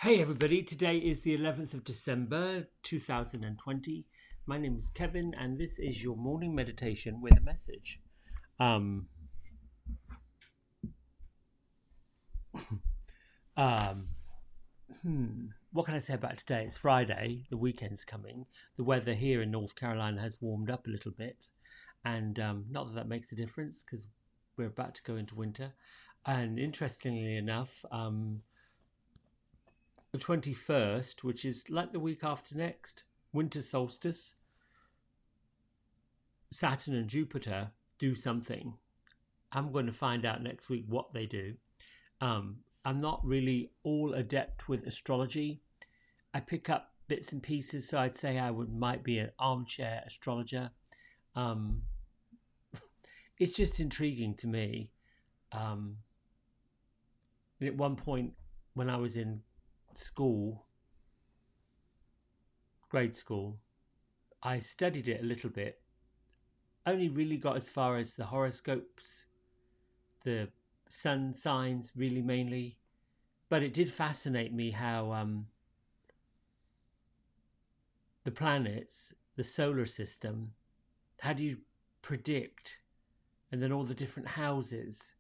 Hey everybody, today is the 11th of December 2020. My name is Kevin and this is your morning meditation with a message. Um, um, what can I say about today? It's Friday, the weekend's coming. The weather here in North Carolina has warmed up a little bit, and not that makes a difference because we're about to go into winter. And interestingly enough, the 21st, which is like the week after next, winter solstice, Saturn and Jupiter do something. I'm going to find out next week what they do. I'm not really all adept with astrology. I pick up bits and pieces, so I'd say might be an armchair astrologer. Um, it's just intriguing to me. Um, at one point, when I was in school, grade school, I studied it a little bit. Only really got as far as the horoscopes, the sun signs, really mainly. But it did fascinate me how the planets, the solar system, how do you predict, and then all the different houses,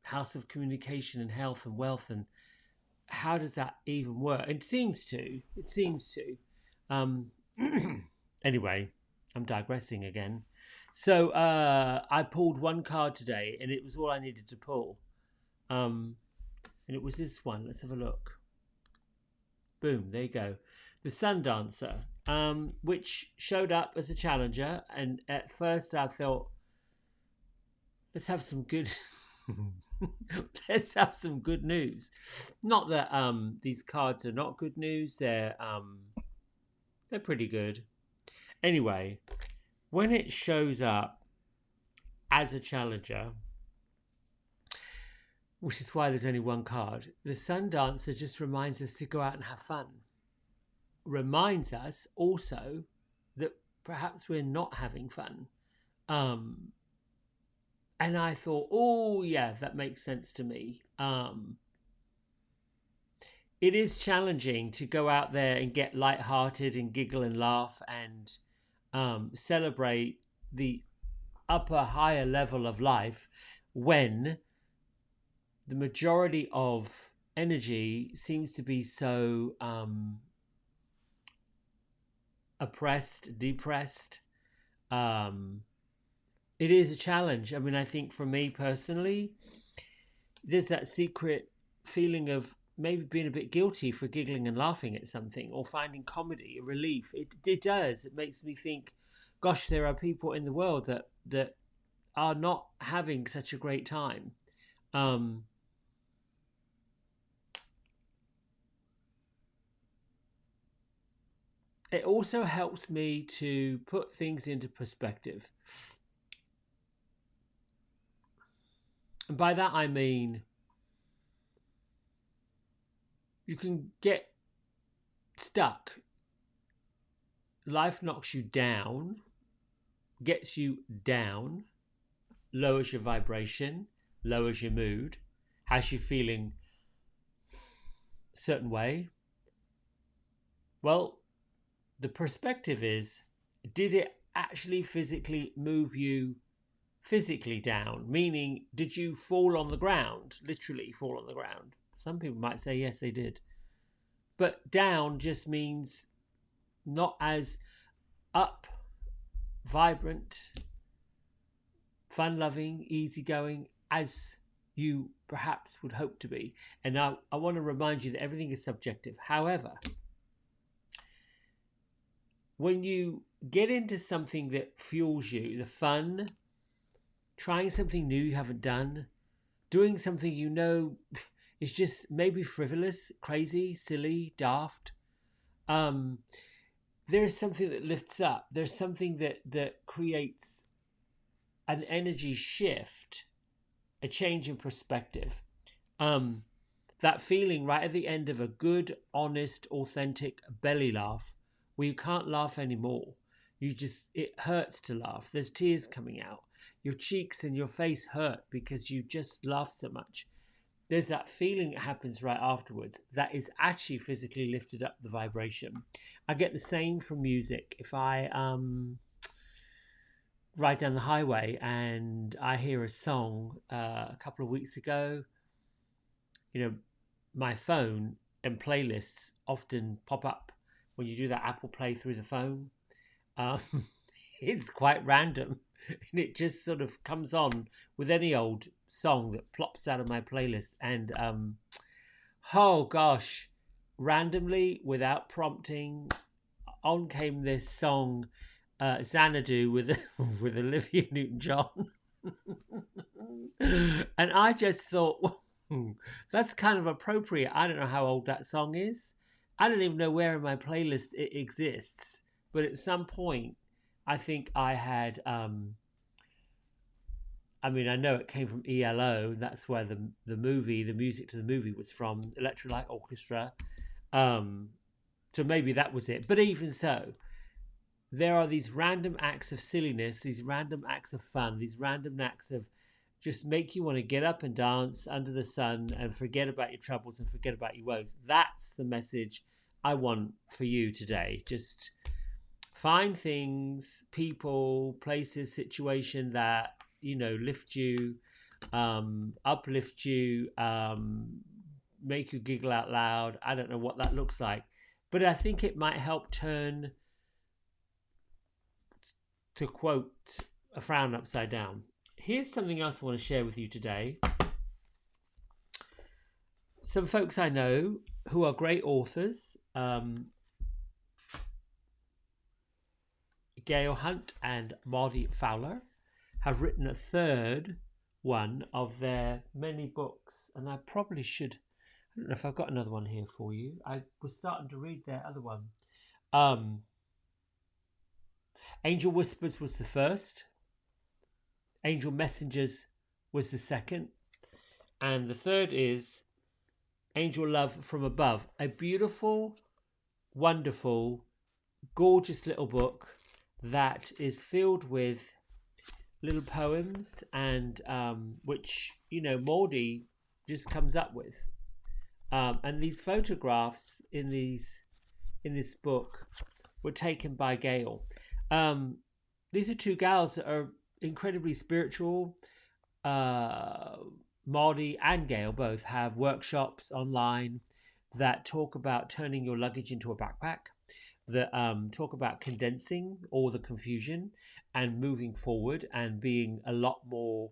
house of communication and health and wealth, and how does that even work? It seems to. Um, anyway, I'm digressing again. So I pulled one card today, and it was all I needed to pull. And it was this one. Let's have a look. Boom, there you go. The Sun Dancer, which showed up as a challenger. And at first I thought, let's have some good... let's have some good news. Not that these cards are not good news. They're pretty good. Anyway, when it shows up as a challenger, which is why there's only one card, the Sun Dancer just reminds us to go out and have fun. Reminds us also that perhaps we're not having fun. And I thought, oh yeah, that makes sense to me. It is challenging to go out there and get lighthearted and giggle and laugh and celebrate the higher level of life when the majority of energy seems to be so oppressed, depressed. It is a challenge. I mean, I think for me personally, there's that secret feeling of maybe being a bit guilty for giggling and laughing at something or finding comedy a relief. It does. It makes me think, gosh, there are people in the world that are not having such a great time. It also helps me to put things into perspective. And by that I mean you can get stuck. Life knocks you down, gets you down, lowers your vibration, lowers your mood, has you feeling a certain way. Well, the perspective is, did it actually physically move you physically down? Meaning, did you fall on the ground, literally fall on the ground? Some people might say yes, they did. But down just means not as up, vibrant, fun-loving, easygoing as you perhaps would hope to be. And now I want to remind you that everything is subjective. However, when you get into something that fuels you, the fun, trying something new you haven't done, doing something you know is just maybe frivolous, crazy, silly, daft, there's something that lifts up. There's something that creates an energy shift, a change in perspective. That feeling right at the end of a good, honest, authentic belly laugh where you can't laugh anymore. It hurts to laugh. There's tears coming out. Your cheeks and your face hurt because you just laughed so much. there's that feeling that happens right afterwards that is actually physically lifted up the vibration. I get the same from music. If I ride down the highway and I hear a song a couple of weeks ago, you know, my phone and playlists often pop up when you do that Apple Play through the phone. Um, it's quite random, and it just sort of comes on with any old song that plops out of my playlist. And oh gosh, randomly, without prompting, on came this song, Xanadu with with Olivia Newton-John. And I just thought, well, that's kind of appropriate. I don't know how old that song is. I don't even know where in my playlist it exists. But at some point, I think I had, I mean, I know it came from ELO. That's where the music to the movie was from, Electric Light Orchestra. So maybe that was it. But even so, there are these random acts of silliness, these random acts of fun, these random acts of just make you want to get up and dance under the sun and forget about your troubles and forget about your woes. That's the message I want for you today. Just find things, people, places, situation that, you know, lift you, uplift you, make you giggle out loud. I don't know what that looks like, but I think it might help turn, to quote, a frown upside down. Here's something else I want to share with you today. Some folks I know who are great authors, Gail Hunt and Maudie Fowler, have written a third one of their many books. And I probably should, I don't know if I've got another one here for you. I was starting to read their other one. Angel Whispers was the first. Angel Messengers was the second. And the third is Angel Love from Above. A beautiful, wonderful, gorgeous little book that is filled with little poems and which, you know, Maudie just comes up with. And these photographs in this book were taken by Gail. These are two gals that are incredibly spiritual. Maudie and Gail both have workshops online that talk about turning your luggage into a backpack, that talk about condensing all the confusion and moving forward and being a lot more,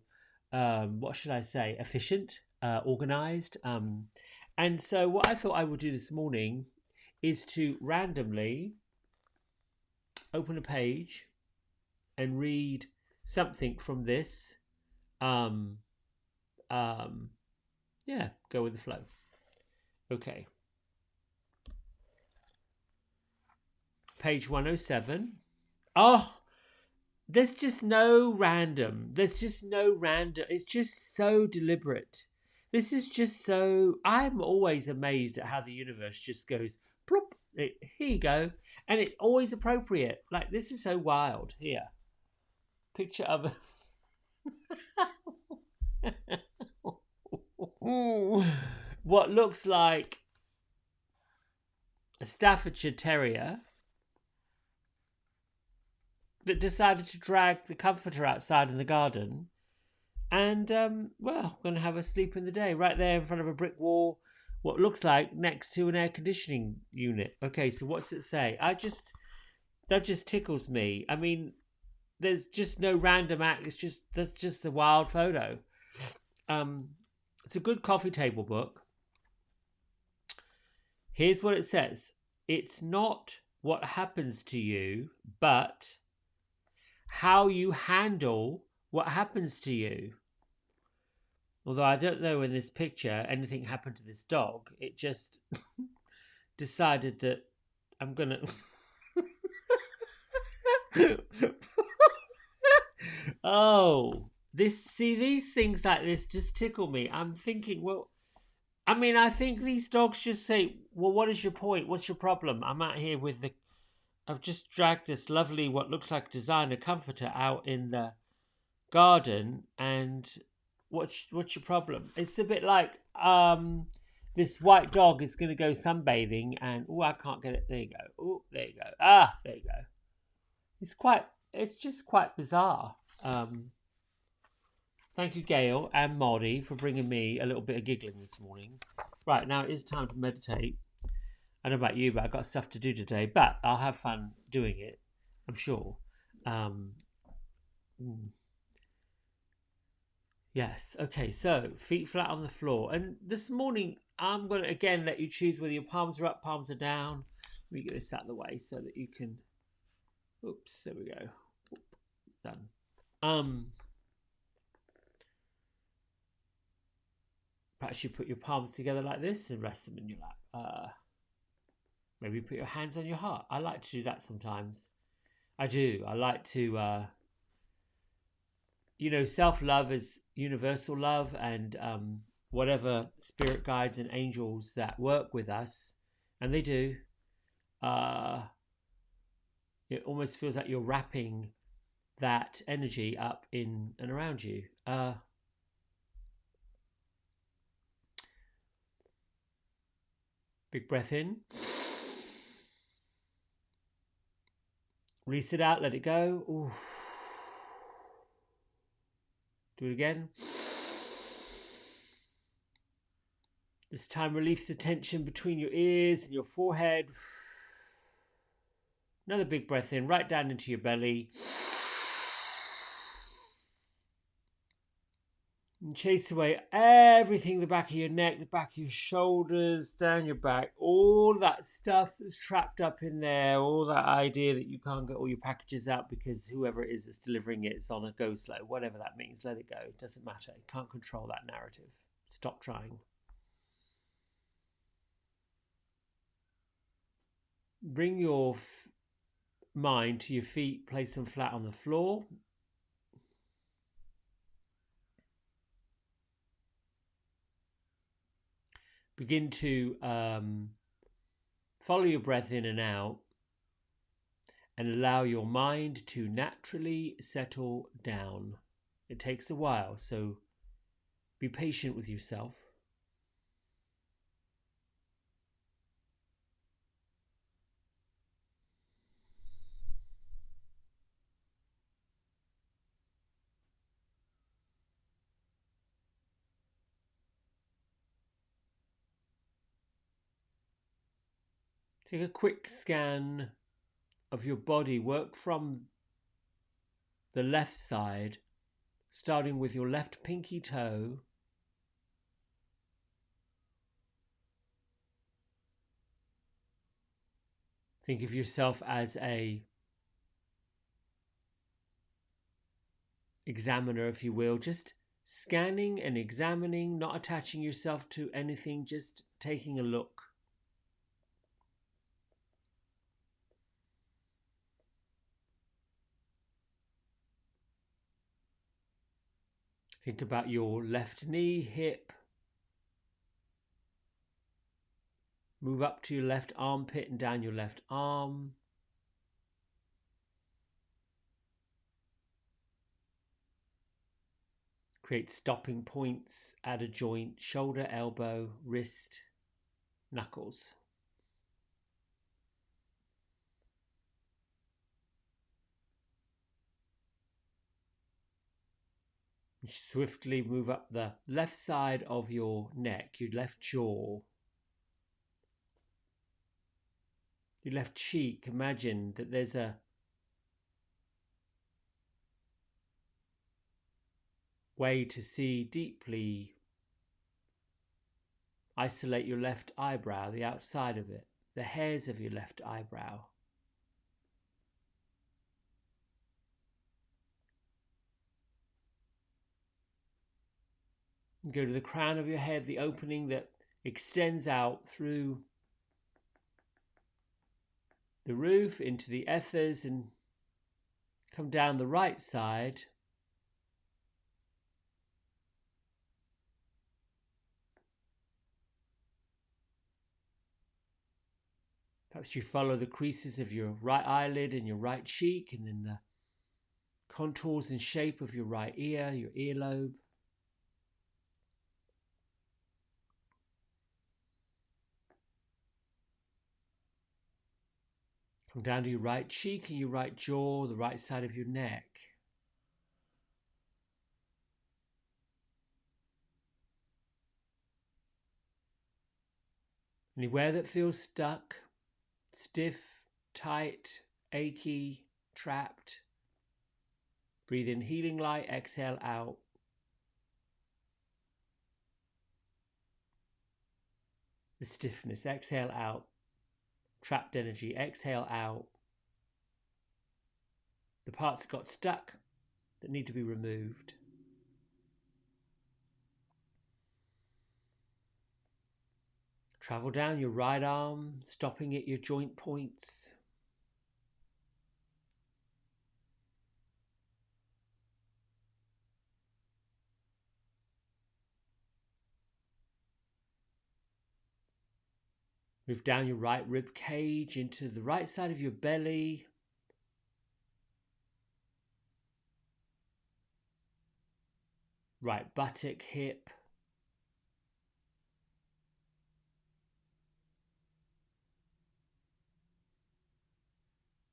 what should I say, efficient, organized. And so what I thought I would do this morning is to randomly open a page and read something from this. Yeah, go with the flow. Okay. Page 107. Oh, there's just no random. There's just no random. It's just so deliberate. This is just so... I'm always amazed at how the universe just goes, plop, here you go. And it's always appropriate. Like, this is so wild. Here. Picture of a... what looks like a Staffordshire Terrier that decided to drag the comforter outside in the garden and, well, going to have a sleep in the day right there in front of a brick wall, what looks like next to an air conditioning unit. Okay, so what's it say? That just tickles me. I mean, there's just no random act. That's just a wild photo. It's a good coffee table book. Here's what it says. It's not what happens to you, but how you handle what happens to you. Although I don't know in this picture anything happened to this dog. It just decided that I'm going to... Oh, these things like this just tickle me. I'm thinking, well, I mean, I think these dogs just say, well, what is your point? What's your problem? I'm out here with I've just dragged this lovely, what looks like designer comforter out in the garden, and what's your problem? It's a bit like, this white dog is going to go sunbathing, and I can't get it. There you go. There you go. There you go. It's just quite bizarre. Thank you, Gail and Molly, for bringing me a little bit of giggling this morning. Right, now it is time to meditate. I don't know about you, but I've got stuff to do today, but I'll have fun doing it, I'm sure. Yes, okay, so feet flat on the floor. And this morning, I'm going to, again, let you choose whether your palms are up, palms are down. Let me get this out of the way so that you can... Oops, there we go. Done. Perhaps you put your palms together like this and rest them in your lap. Maybe put your hands on your heart. I like to do that sometimes. I do. I like to, self-love is universal love, and whatever spirit guides and angels that work with us, and they do, it almost feels like you're wrapping that energy up in and around you. Big breath in. Release it out, let it go. Ooh. Do it again. This time release the tension between your ears and your forehead. Another big breath in, right down into your belly. And chase away everything, the back of your neck, the back of your shoulders, down your back, all that stuff that's trapped up in there, all that idea that you can't get all your packages out because whoever it is that's delivering it is on a go slow, whatever that means, let it go. It doesn't matter. You can't control that narrative. Stop trying. Bring your mind to your feet, place them flat on the floor. Begin to follow your breath in and out and allow your mind to naturally settle down. It takes a while, so be patient with yourself. Take a quick scan of your body. Work from the left side, starting with your left pinky toe. Think of yourself as a examiner, if you will, just scanning and examining, not attaching yourself to anything, just taking a look. Think about your left knee, hip. Move up to your left armpit and down your left arm. Create stopping points at a joint, shoulder, elbow, wrist, knuckles. Swiftly move up the left side of your neck, your left jaw, your left cheek. Imagine that there's a way to see deeply. Isolate your left eyebrow, the outside of it, the hairs of your left eyebrow. Go to the crown of your head, the opening that extends out through the roof into the ethers, and come down the right side. Perhaps you follow the creases of your right eyelid and your right cheek, and then the contours and shape of your right ear, your earlobe. Come down to your right cheek and your right jaw, the right side of your neck. Anywhere that feels stuck, stiff, tight, achy, trapped. Breathe in healing light, exhale out. The stiffness, exhale out. Trapped energy, exhale out. The parts that got stuck that need to be removed. Travel down your right arm, stopping at your joint points. Move down your right rib cage into the right side of your belly. Right buttock, hip.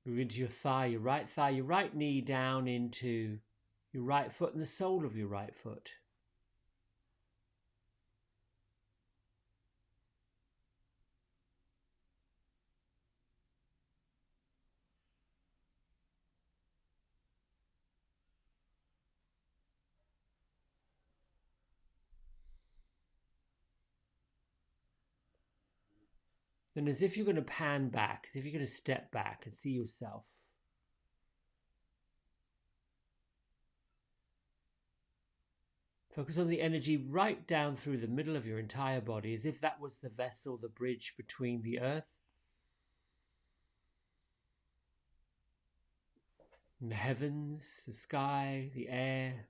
Move into your thigh, your right knee down into your right foot and the sole of your right foot. Then as if you're going to pan back, as if you're going to step back and see yourself. Focus on the energy right down through the middle of your entire body, as if that was the vessel, the bridge between the earth and the heavens, the sky, the air.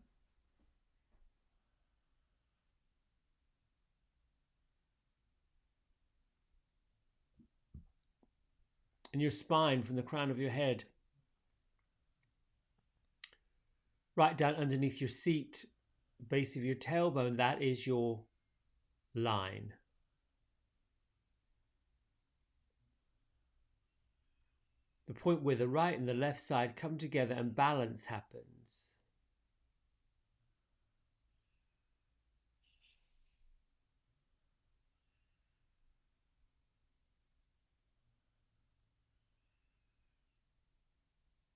And your spine from the crown of your head right down underneath your seat, base of your tailbone, that is your line. The point where the right and the left side come together and balance happens.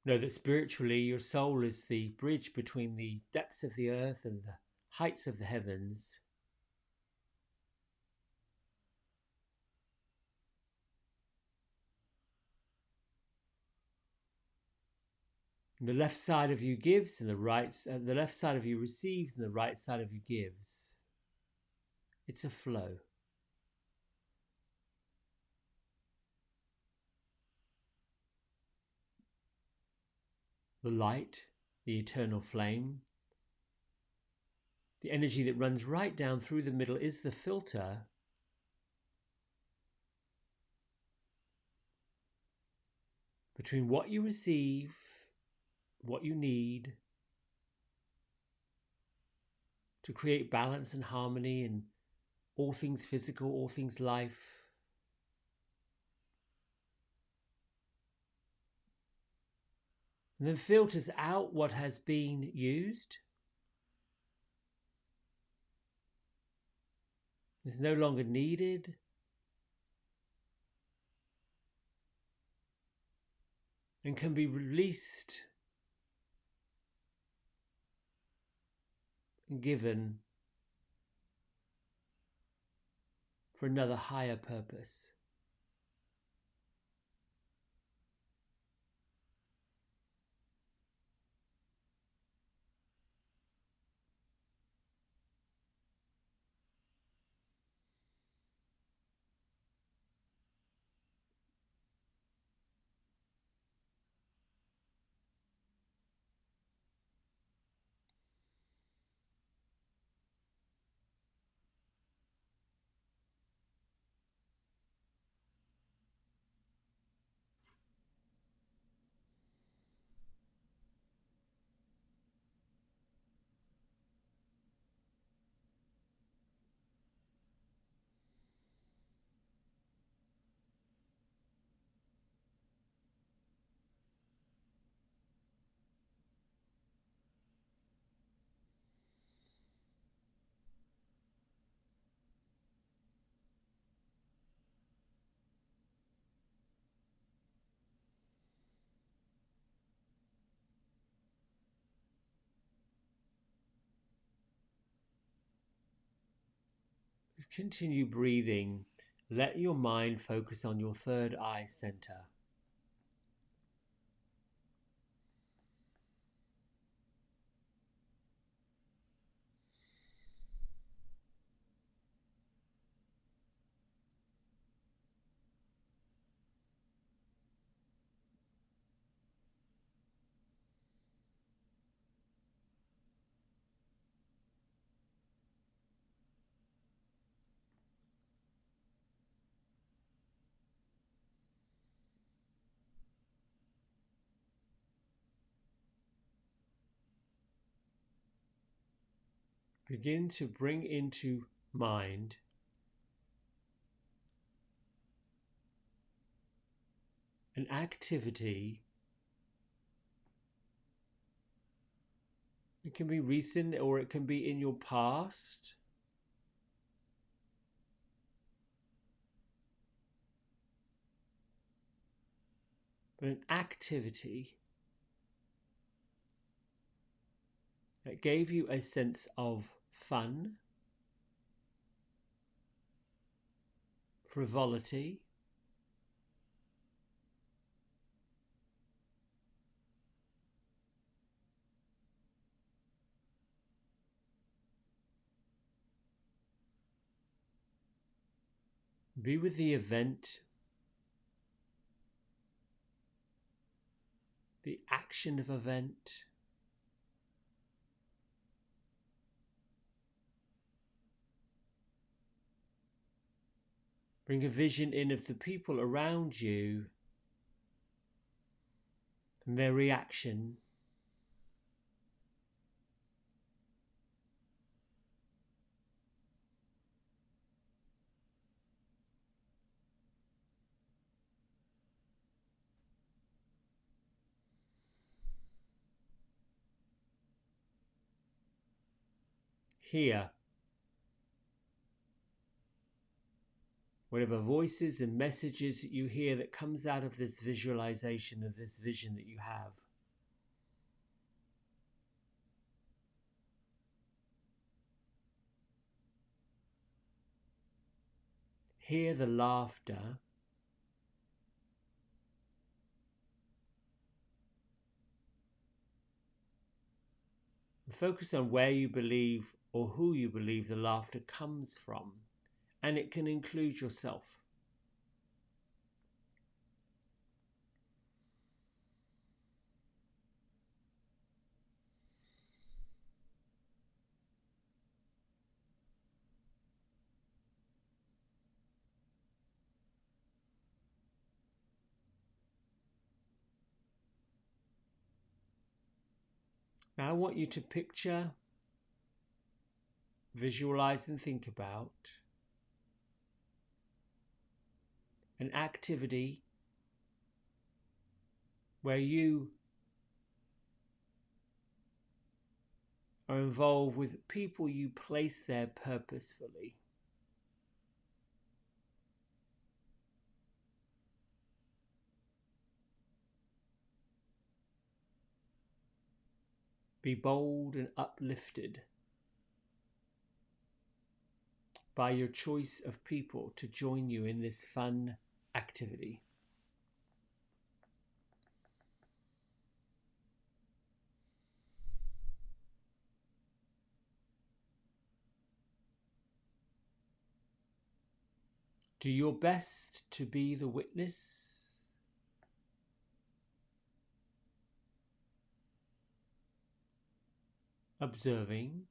Know that spiritually your soul is the bridge between the depths of the earth and the heights of the heavens. And the left side of you gives and the left side of you receives and the right side of you gives. It's a flow. The light, the eternal flame, the energy that runs right down through the middle is the filter between what you receive, what you need to create balance and harmony in all things physical, all things life. And then filters out what has been used. Is no longer needed. And can be released and given for another higher purpose. Continue breathing. Let your mind focus on your third eye center. Begin to bring into mind an activity. It can be recent or it can be in your past. But an activity that gave you a sense of fun, frivolity, be with the event, the action of event. Bring a vision in of the people around you and their reaction. Hear whatever voices and messages that you hear that comes out of this visualization, of this vision that you have. Hear the laughter. And focus on where you believe or who you believe the laughter comes from. And it can include yourself. Now I want you to picture, visualize and think about an activity where you are involved with people you place there purposefully. Be bold and uplifted by your choice of people to join you in this fun activity. Do your best to be the witness. Observing.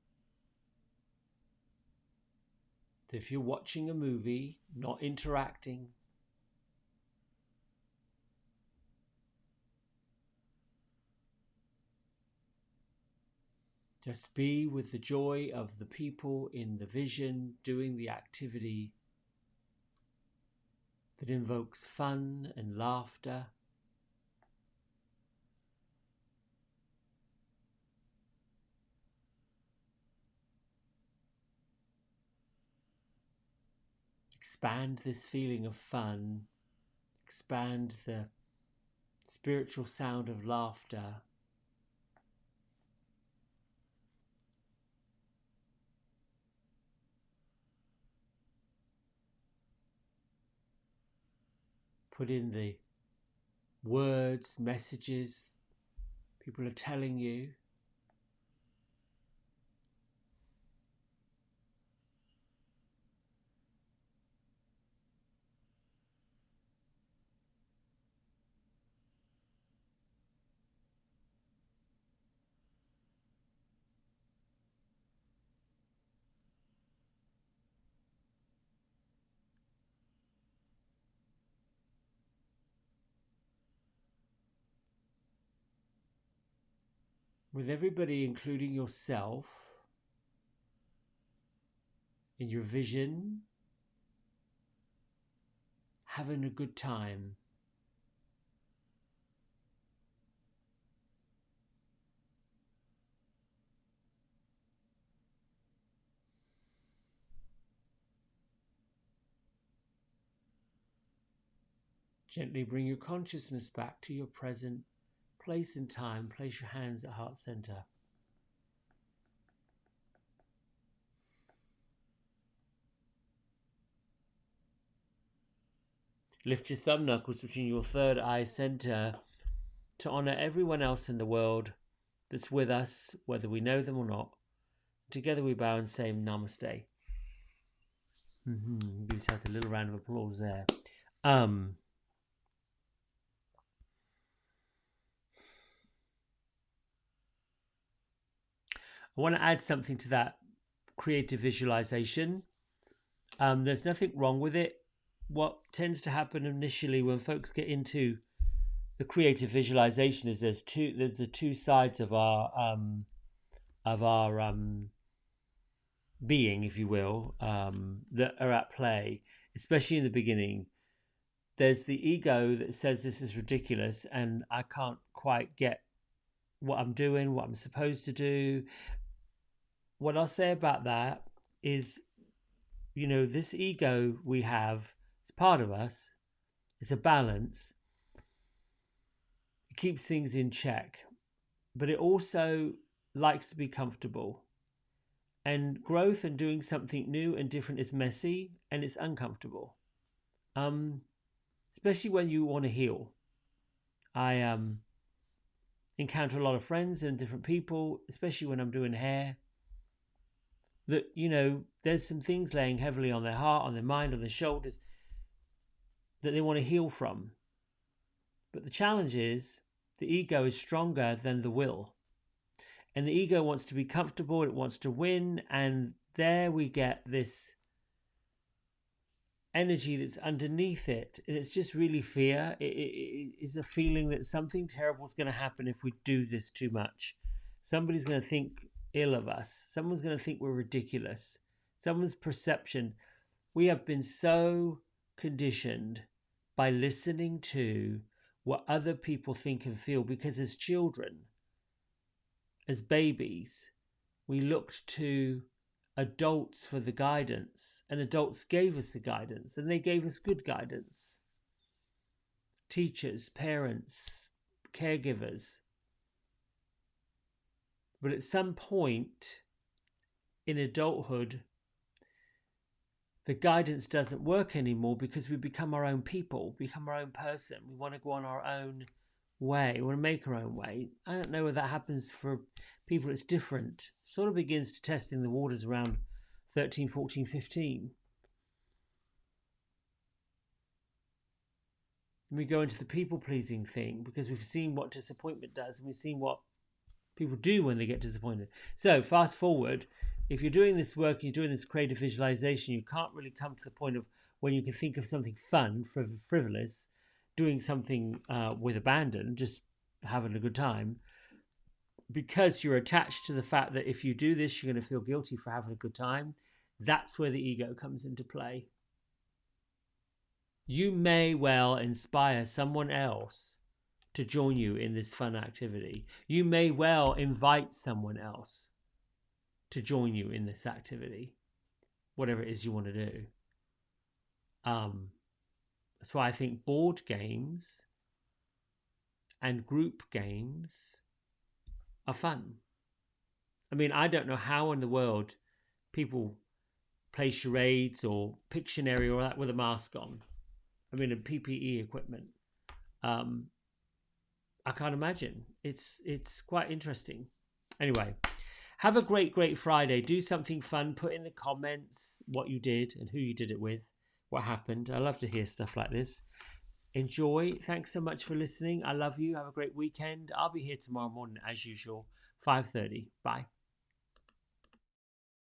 As if you're watching a movie, not interacting. Just be with the joy of the people in the vision doing the activity that invokes fun and laughter. Expand this feeling of fun. Expand the spiritual sound of laughter. put in the words, messages people are telling you. With everybody, including yourself, in your vision, having a good time. Gently bring your consciousness back to your present place and time. Place your hands at heart center. Lift your thumb knuckles between your third eye center to honor everyone else in the world that's with us, whether we know them or not. Together we bow and say Namaste. Give yourself a little round of applause there. I want to add something to that creative visualization. There's nothing wrong with it. What tends to happen initially when folks get into the creative visualization is there's the two sides of our being, if you will, that are at play, especially in the beginning. There's the ego that says this is ridiculous and I can't quite get what I'm doing, what I'm supposed to do. What I'll say about that is, this ego we have, it's part of us. It's a balance. It keeps things in check, but it also likes to be comfortable. And growth and doing something new and different is messy and it's uncomfortable. Especially when you want to heal. I encounter a lot of friends and different people, especially when I'm doing hair, that, there's some things laying heavily on their heart, on their mind, on their shoulders that they want to heal from. But the challenge is the ego is stronger than the will. And the ego wants to be comfortable, it wants to win, and there we get this energy that's underneath it, and it's just really fear. It is a feeling that something terrible is going to happen if we do this too much. Somebody's going to think ill of us. Someone's going to think we're ridiculous. Someone's perception. We have been so conditioned by listening to what other people think and feel, because as children, as babies, we looked to adults for the guidance, and adults gave us the guidance, and they gave us good guidance. Teachers, parents, caregivers. But at some point in adulthood, the guidance doesn't work anymore because we become our own people, become our own person. We want to go on our own way. We want to make our own way. I don't know whether that happens for people. It's different. It sort of begins to testing the waters around 13, 14, 15. And we go into the people-pleasing thing because we've seen what disappointment does, and we've seen what people do when they get disappointed. So fast forward, if you're doing this work, you're doing this creative visualization, you can't really come to the point of when you can think of something fun, frivolous, doing something with abandon, just having a good time, because you're attached to the fact that if you do this, you're going to feel guilty for having a good time. That's where the ego comes into play. You may well inspire someone else to join you in this fun activity. You may well invite someone else to join you in this activity, whatever it is you want to do. That's why I think board games and group games are fun. I mean, I don't know how in the world people play charades or Pictionary or that with a mask on. I mean, and PPE equipment. I can't imagine. It's quite interesting. Anyway, have a great Friday. Do something fun. Put in the comments what you did and who you did it with, what happened. I love to hear stuff like this. Enjoy. Thanks so much for listening. I love you. Have a great weekend. I'll be here tomorrow morning as usual, 5:30. Bye.